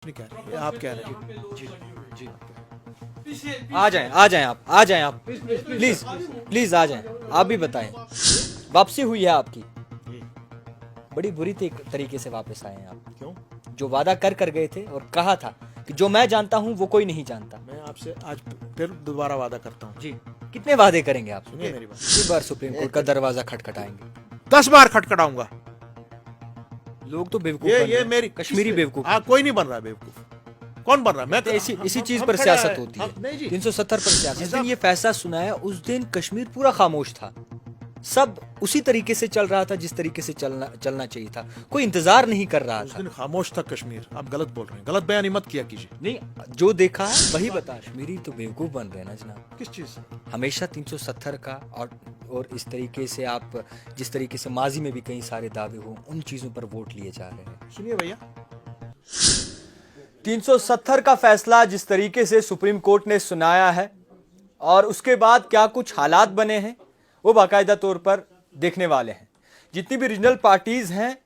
नहीं कह रहे, आप कह रहे हैं। जी जी आ जाएं आप प्लीज प्लीज आ जाएं। आप भी बताएं, वापसी हुई है आपकी, बड़ी बुरी तरीके से वापस आए हैं आप। क्यों? जो वादा कर गए थे और कहा था कि जो मैं जानता हूं वो कोई नहीं जानता। मैं आपसे आज फिर दोबारा वादा करता हूँ। जी, कितने वादे करेंगे आप? सुनिए मेरी बात। कितनी बार सुप्रीम कोर्ट का दरवाजा खटखटाएंगे? 10 बार खटखटाऊंगा। लोग तो बेवकूफ ये बन रहे ये हैं। मेरी कश्मीरी बेवकूफ। कोई नहीं बन रहा बेवकूफ। कौन बन रहा? मैं इसी चीज हम पर खड़े सियासत हैं। होती है। नहीं जी, 370 पर सियासत। जिस दिन साहब- ये फैसला सुनाया उस दिन कश्मीर पूरा खामोश था। सब उसी तरीके से चल रहा था जिस तरीके से चलना चाहिए था। कोई इंतजार नहीं कर रहा उस था। दिन खामोश था कश्मीर। आप गलत बोल रहे हैं, गलत बयानी मत किया कीजिए। नहीं, जो देखा है वही बता। कश्मीरी तो बेवकूफ बन रहे हैं ना जनाब। किस चीज से? हमेशा 370 का और इस तरीके से आप जिस तरीके से माजी में भी कई सारे दावे हो उन चीजों पर वोट लिए जा रहे हैं। सुनिए भैया, 370 का फैसला जिस तरीके से सुप्रीम कोर्ट ने सुनाया है और उसके बाद क्या कुछ हालात बने हैं वो बाकायदा तौर पर देखने वाले हैं। जितनी भी रीजनल पार्टीज हैं,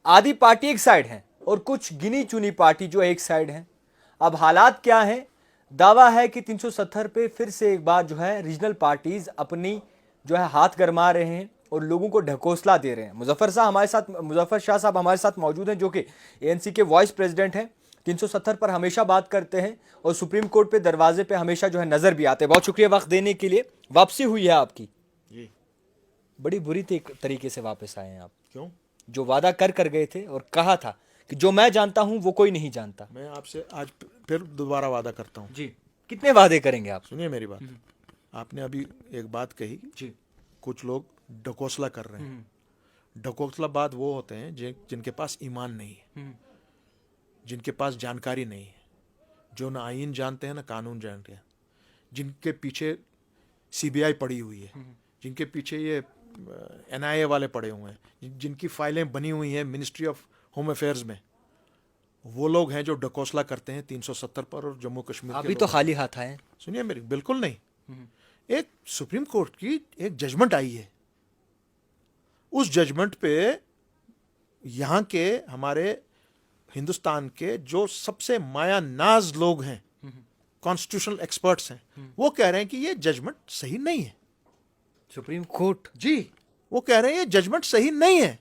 आधी पार्टी एक साइड हैं और कुछ गिनी चुनी पार्टी जो एक साइड हैं। अब हालात क्या हैं? दावा है कि 370 पे फिर से एक बार जो है रीजनल पार्टीज अपनी जो है हाथ गरमा रहे हैं और लोगों को ढकोसला दे रहे हैं। मुजफ्फर शाह साहब हमारे साथ मौजूद हैं, जो कि एएनसी के वाइस प्रेसिडेंट हैं। 370 पर हमेशा बात करते हैं और सुप्रीम कोर्ट पे दरवाजे पे हमेशा जो है नजर भी आते हैं। बहुत शुक्रिया वक्त देने के लिए। वापसी हुई है आपकी, जी बड़ी बुरी तरीके से वापस आए हैं आप। क्यों? जो वादा कर गए थे और कहा था कि जो मैं जानता हूं वो कोई नहीं जानता। मैं आपसे आज फिर दोबारा वादा करता हूँ। जी, कितने वादे करेंगे आप? सुनिए मेरी बात। आपने अभी एक बात कही, जी, कुछ लोग ढकोसला कर रहे हैं। ढकोसलाबाज वो होते हैं जिनके पास ईमान नहीं है, जिनके पास जानकारी नहीं है, जो ना आईन जानते हैं ना कानून जानते हैं, जिनके पीछे सीबीआई पड़ी हुई है, जिनके पीछे ये एनआईए वाले पड़े हुए हैं, जिनकी फाइलें बनी हुई हैं मिनिस्ट्री ऑफ होम अफेयर्स में, वो लोग हैं जो ढकोसला करते हैं 370 पर और जम्मू कश्मीर के अभी तो लोग। खाली हाथ आए। सुनिए मेरी, बिल्कुल नहीं। एक सुप्रीम कोर्ट की एक जजमेंट आई है। उस जजमेंट पे यहाँ के हमारे हिंदुस्तान के जो सबसे माया नाज लोग हैं, कॉन्स्टिट्यूशनल एक्सपर्ट्स हैं, वो कह रहे हैं कि ये जजमेंट सही नहीं है। Supreme court? जी, वो कह रहे हैं ये जजमेंट सही नहीं है।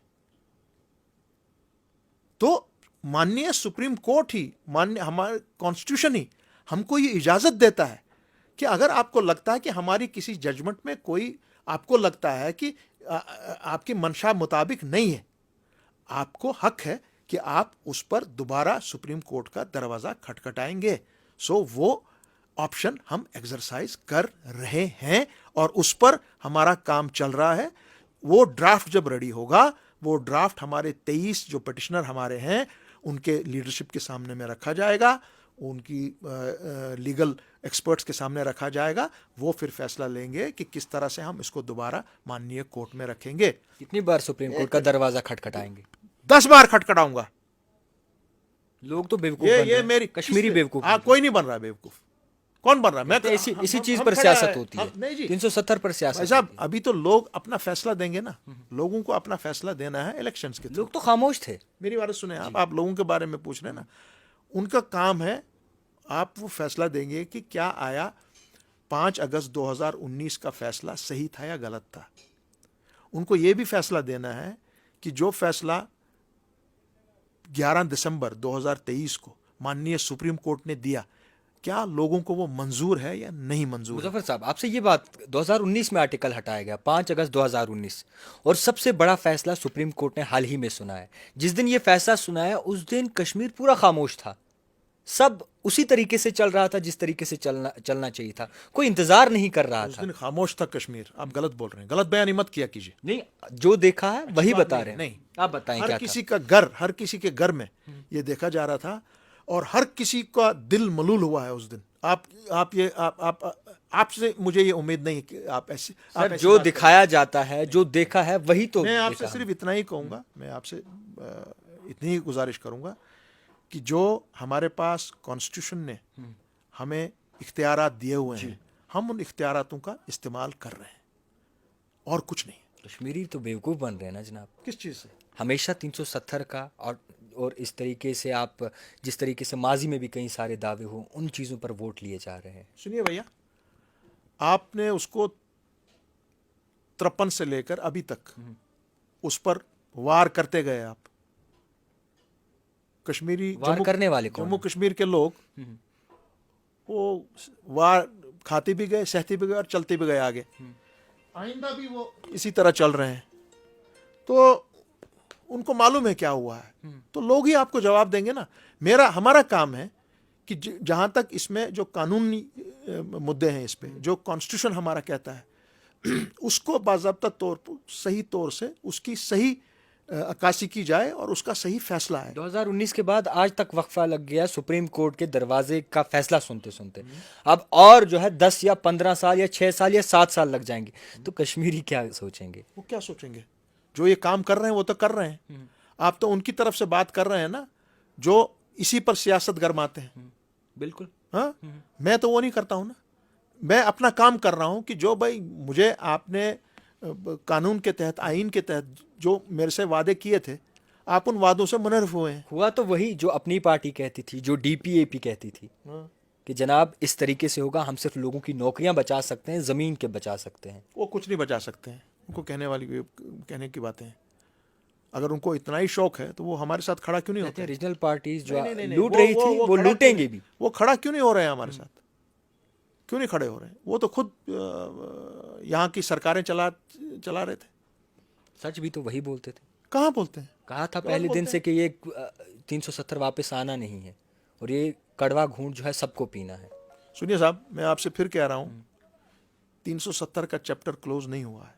तो माननीय सुप्रीम कोर्ट ही, माननीय हमारे कॉन्स्टिट्यूशन ही हमको ये इजाजत देता है कि अगर आपको लगता है कि हमारी किसी जजमेंट में कोई, आपको लगता है कि आपकी मंशा मुताबिक नहीं है, आपको हक है कि आप उस पर दोबारा सुप्रीम कोर्ट का दरवाजा खटखटाएंगे। सो वो ऑप्शन हम एक्सरसाइज कर रहे हैं और उस पर हमारा काम चल रहा है। वो ड्राफ्ट जब रेडी होगा, वो ड्राफ्ट हमारे 23 जो पिटिशनर हमारे हैं उनके लीडरशिप के सामने में रखा जाएगा, उनकी लीगल एक्सपर्ट्स के सामने रखा जाएगा। वो फिर फैसला लेंगे कि किस तरह से हम इसको दोबारा माननीय कोर्ट में रखेंगे। कितनी बार सुप्रीम कोर्ट का दरवाजा खटखटाएंगे? 10 बार खटखटाऊंगा। लोग तो बेवकूफ बन रहे ये हैं। मेरी कश्मीरी बेवकूफ। कोई नहीं बन रहा बेवकूफ। कौन बन रहा? मैं इसी चीज हम पर खड़े सियासत हैं। होती है। नहीं जी, 370 पर भाई सियासत साहब, होती है। अभी तो लोग अपना फैसला देंगे ना। लोगों को अपना फैसला देना है इलेक्शंस के थ्रू। लोग तो खामोश थे। मेरी बात सुने आप लोगों के बारे में पूछ रहे हैं ना, उनका काम है। आप वो फैसला देंगे कि क्या आया 5 अगस्त 2019 का फैसला सही था या गलत था। उनको ये भी फैसला देना है कि जो फैसला 11 दिसंबर 2023 को माननीय सुप्रीम कोर्ट ने दिया, क्या लोगों को वो मंजूर है या नहीं मंजूर है। मुजफ्फर साहब, आपसे ये बात, 2019 में आर्टिकल हटाया गया, 5 अगस्त 2019, और सबसे बड़ा फैसला सुप्रीम कोर्ट ने हाल ही में सुना है। जिस दिन ये फैसला सुनाया उस दिन कश्मीर पूरा खामोश था। सब उसी तरीके से चल रहा था जिस तरीके से चलना चाहिए था। कोई इंतजार नहीं कर रहा उस था। दिन खामोश था कश्मीर। आप गलत बोल रहे हैं, गलत बयानी मत किया कीजिए। नहीं, जो देखा है वही बात बता नहीं, रहे हैं। नहीं। आप बताएं क्या था? हर किसी के घर में ये देखा जा रहा था और हर किसी का दिल मलूल हुआ है उस दिन। आपसे मुझे ये उम्मीद नहीं कि आप ऐसे जो दिखाया जाता है, जो देखा है वही तो मैं आपसे देखा सिर्फ इतना ही कहूँगा, मैं आपसे इतनी ही गुजारिश करूँगा कि जो हमारे पास कॉन्स्टिट्यूशन ने हमें इख्तियारात दिए हुए हैं, हम उन इख्तियारातों का इस्तेमाल कर रहे हैं और कुछ नहीं। कश्मीरी तो बेवकूफ बन रहे हैं ना जनाब। किस चीज़ से? हमेशा 370 का और इस तरीके से आप जिस तरीके से माजी में भी कई सारे दावे हो उन चीज़ों पर वोट लिए जा रहे हैं। सुनिए भैया, आपने उसको 53 से लेकर अभी तक उस पर वार करते गए आप। कश्मीरी वार करने वाले कौन जम्मू हैं? कश्मीर के लोग वो वार खाते भी गए, सहते भी गए और चलते भी गए आगे। आइंदा भी वो इसी तरह चल रहे हैं। तो उनको मालूम है क्या हुआ है, तो लोग ही आपको जवाब देंगे ना। हमारा काम है कि जहां तक इसमें जो कानूनी मुद्दे हैं, इस पे जो कॉन्स्टिट्यूशन हमारा कहता है उसको बाज़ाब्ता तौर पर सही तौर से उसकी सही अक्कासी की जाए और उसका सही फैसला है। 2019 के बाद आज तक वक्फा लग गया सुप्रीम कोर्ट के दरवाजे का फैसला सुनते सुनते। अब और जो है 10 या 15 साल या 6 साल या 7 साल लग जाएंगे, तो कश्मीरी क्या सोचेंगे? वो क्या सोचेंगे? जो ये काम कर रहे हैं वो तो कर रहे हैं। आप तो उनकी तरफ से बात कर रहे हैं ना, जो इसी पर सियासत गरमाते हैं। बिल्कुल। हाँ, मैं तो वो नहीं करता हूं ना। मैं अपना काम कर रहा हूं कि जो भाई मुझे आपने कानून के तहत, आइन के तहत जो मेरे से वादे किए थे, आप उन वादों से मुनहरफ हुए हैं। हुआ तो वही जो अपनी पार्टी कहती थी, जो डीपीएपी कहती थी कि जनाब इस तरीके से होगा, हम सिर्फ लोगों की नौकरियां बचा सकते हैं, जमीन के बचा सकते हैं। वो कुछ नहीं बचा सकते हैं। उनको कहने की बातें हैं। अगर उनको इतना ही शौक है तो वो हमारे साथ खड़ा क्यों नहीं होते हैं? रीजनल पार्टीज जो नहीं, लूट रही थी वो लूटेंगे भी। वो खड़ा क्यों नहीं हो रहे हैं हमारे साथ? क्यों नहीं खड़े हो रहे हैं? वो तो खुद यहाँ की सरकारें चला रहे थे। सच भी तो वही बोलते थे। कहाँ बोलते हैं? कहा था पहले दिन से कि ये 370 वापस आना नहीं है और ये कड़वा घूंट जो है सबको पीना है। सुनिए साहब, मैं आपसे फिर कह रहा हूँ, 370 का चैप्टर क्लोज नहीं हुआ है।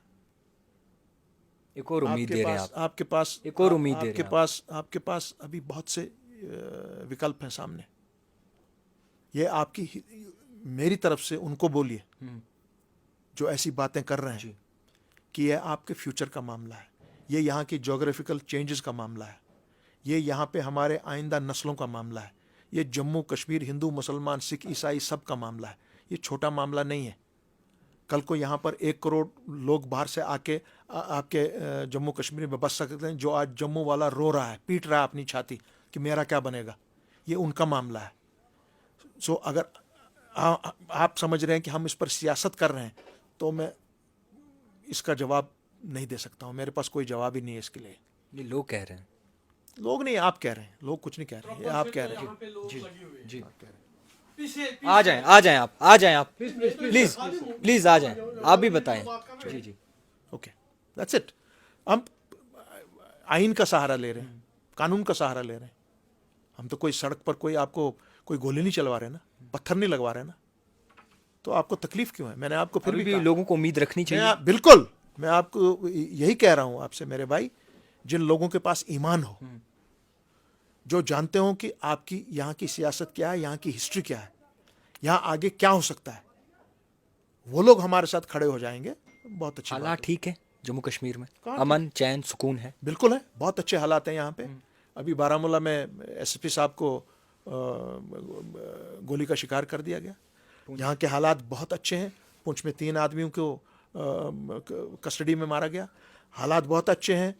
एक और उम्मीद दे रहे हैं आप। आपके पास एक और उम्मीद दे रहे हैं आपके पास अभी बहुत से विकल्प हैं सामने। ये आपकी, मेरी तरफ से उनको बोलिए जो ऐसी बातें कर रहे हैं कि ये आपके फ्यूचर का मामला है, ये यहाँ की जोग्राफिकल चेंजेस का मामला है, ये यहाँ पे हमारे आइंदा नस्लों का मामला है, ये जम्मू कश्मीर हिंदू मुसलमान सिख ईसाई सब का मामला है। ये छोटा मामला नहीं है। कल को यहाँ पर 1 करोड़ लोग बाहर से आके आपके जम्मू कश्मीर में बस सकते हैं। जो आज जम्मू वाला रो रहा है, पीट रहा है अपनी छाती कि मेरा क्या बनेगा, ये उनका मामला है। सो अगर आप समझ रहे हैं कि हम इस पर सियासत कर रहे हैं, तो मैं इसका जवाब नहीं दे सकता हूँ। मेरे पास कोई जवाब ही नहीं है इसके लिए। ये लोग कह रहे हैं। लोग नहीं, आप कह रहे हैं। लोग कुछ नहीं कह रहे हैं, ये आप कह रहे हैं। जी, आ जाएं आप प्लीज आ जाएं, आप भी बताएं। जी ओके, दैट्स इट। हम आइन का सहारा ले रहे हैं, कानून का सहारा ले रहे हैं। हम तो कोई सड़क पर आपको कोई गोली नहीं चलवा रहे ना, पत्थर नहीं लगवा रहे ना, तो आपको तकलीफ क्यों है? मैंने आपको फिर भी लोगों को उम्मीद रखनी चाहिए। बिल्कुल, मैं आपको यही कह रहा हूं आपसे मेरे भाई, जिन लोगों के पास ईमान हो, जो जानते हो कि आपकी यहाँ की सियासत क्या है, यहाँ की हिस्ट्री क्या है, यहाँ आगे क्या हो सकता है, वो लोग हमारे साथ खड़े हो जाएंगे। बहुत अच्छी हालात ठीक है जम्मू कश्मीर में, कहाँ अमन चैन सुकून है? बिल्कुल है, बहुत अच्छे हालात हैं यहाँ पे। अभी बारामूला में एसपी साहब को गोली का शिकार कर दिया गया। यहाँ के हालात बहुत अच्छे हैं। पुंछ में 3 आदमियों को कस्टडी में मारा गया। हालात बहुत अच्छे हैं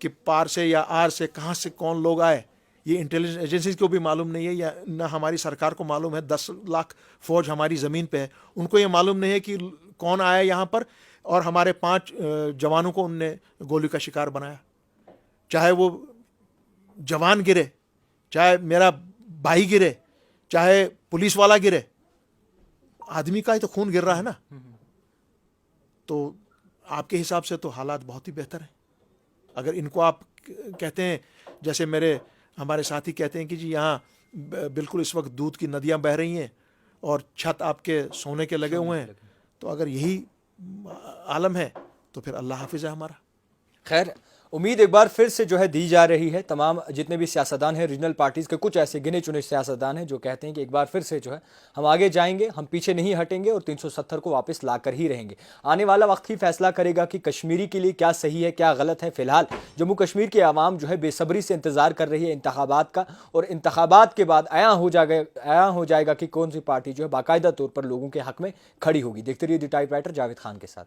कि पार से या आर से कहाँ से कौन लोग आए, ये इंटेलिजेंस एजेंसीज को भी मालूम नहीं है, या ना हमारी सरकार को मालूम है। 10 लाख फौज हमारी ज़मीन पे है, उनको ये मालूम नहीं है कि कौन आया यहाँ पर, और हमारे 5 जवानों को उनने गोली का शिकार बनाया। चाहे वो जवान गिरे, चाहे मेरा भाई गिरे, चाहे पुलिस वाला गिरे, आदमी का ही तो खून गिर रहा है ना। तो आपके हिसाब से तो हालात बहुत ही बेहतर हैं। अगर इनको आप कहते हैं, जैसे हमारे साथी कहते हैं कि जी यहाँ बिल्कुल इस वक्त दूध की नदियाँ बह रही हैं और छत आपके सोने के लगे हुए हैं, तो अगर यही आलम है तो फिर अल्लाह हाफिज़ है हमारा। खैर, उम्मीद एक बार फिर से जो है दी जा रही है। तमाम जितने भी सियासतदान हैं, रीजनल पार्टीज़ के कुछ ऐसे गिने चुने सियासतदान हैं जो कहते हैं कि एक बार फिर से जो है हम आगे जाएंगे, हम पीछे नहीं हटेंगे और 370 को वापस ला कर ही रहेंगे। आने वाला वक्त ही फैसला करेगा कि कश्मीरी के लिए क्या सही है, क्या गलत है। फिलहाल जम्मू कश्मीर की आवाम जो है बेसब्री से इंतजार कर रही है इंतखाबात का, और इंतखाबात के बाद आया हो जाएगा कि कौन सी पार्टी जो है बाकायदा तौर पर लोगों के हक में खड़ी होगी। देखते रहिए द टाइपराइटर जावेद खान के साथ।